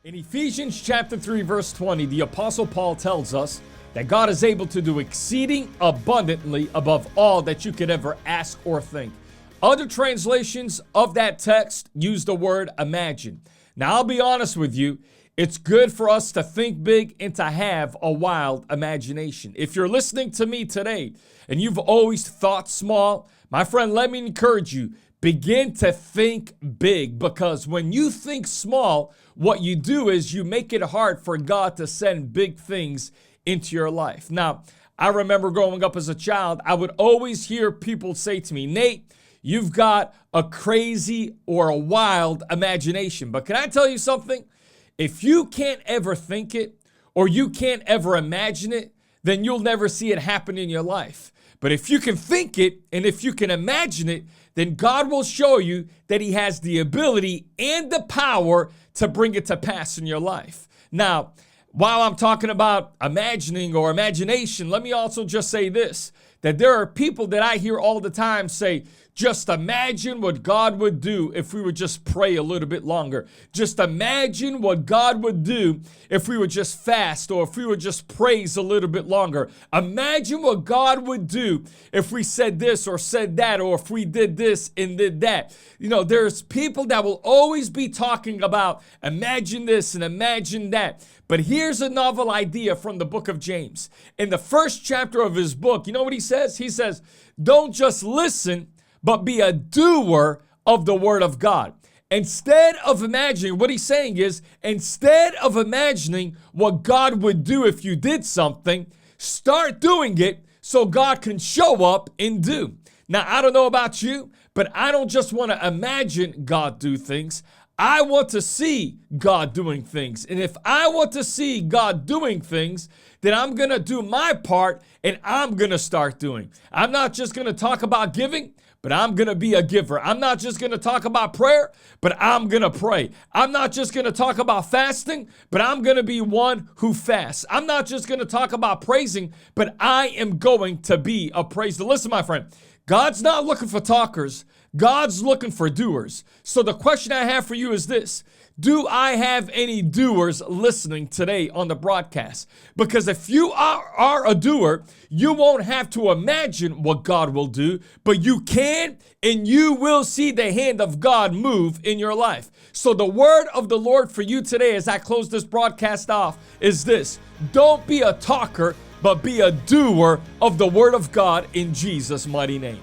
In Ephesians chapter 3, verse 20, the Apostle Paul tells us that God is able to do exceeding abundantly above all that you could ever ask or think. Other translations of that text use the word imagine. Now, I'll be honest with you, it's good for us to think big and to have a wild imagination. If you're listening to me today and you've always thought small, my friend, let me encourage you. Begin to think big, because when you think small, what you do is you make it hard for God to send big things into your life. Now, I remember growing up as a child, I would always hear people say to me, Nate, you've got a crazy or a wild imagination. But can I tell you something? If you can't ever think it or you can't ever imagine it, then you'll never see it happen in your life. But if you can think it and if you can imagine it, then God will show you that He has the ability and the power to bring it to pass in your life. Now, while I'm talking about imagining or imagination, let me also just say this, that there are people that I hear all the time say, just imagine what God would do if we would just pray a little bit longer. Just imagine what God would do if we would just fast, or if we would just praise a little bit longer. Imagine what God would do if we said this or said that, or if we did this and did that. You know, there's people that will always be talking about imagine this and imagine that. But here's a novel idea from the book of James. In the first chapter of his book, you know what he says? He says, don't just listen, but be a doer of the word of God. Instead of imagining, what he's saying is, instead of imagining what God would do if you did something, start doing it so God can show up and do. Now, I don't know about you, but I don't just want to imagine God do things. I want to see God doing things. And if I want to see God doing things, then I'm going to do my part and I'm going to start doing. I'm not just going to talk about giving, but I'm going to be a giver. I'm not just going to talk about prayer, but I'm going to pray. I'm not just going to talk about fasting, but I'm going to be one who fasts. I'm not just going to talk about praising, but I am going to be a praiser. Listen, my friend, God's not looking for talkers. God's looking for doers. So the question I have for you is this. Do I have any doers listening today on the broadcast? Because if you are a doer, you won't have to imagine what God will do, but you can and you will see the hand of God move in your life. So the word of the Lord for you today as I close this broadcast off is this. Don't be a talker, but be a doer of the word of God in Jesus' mighty name.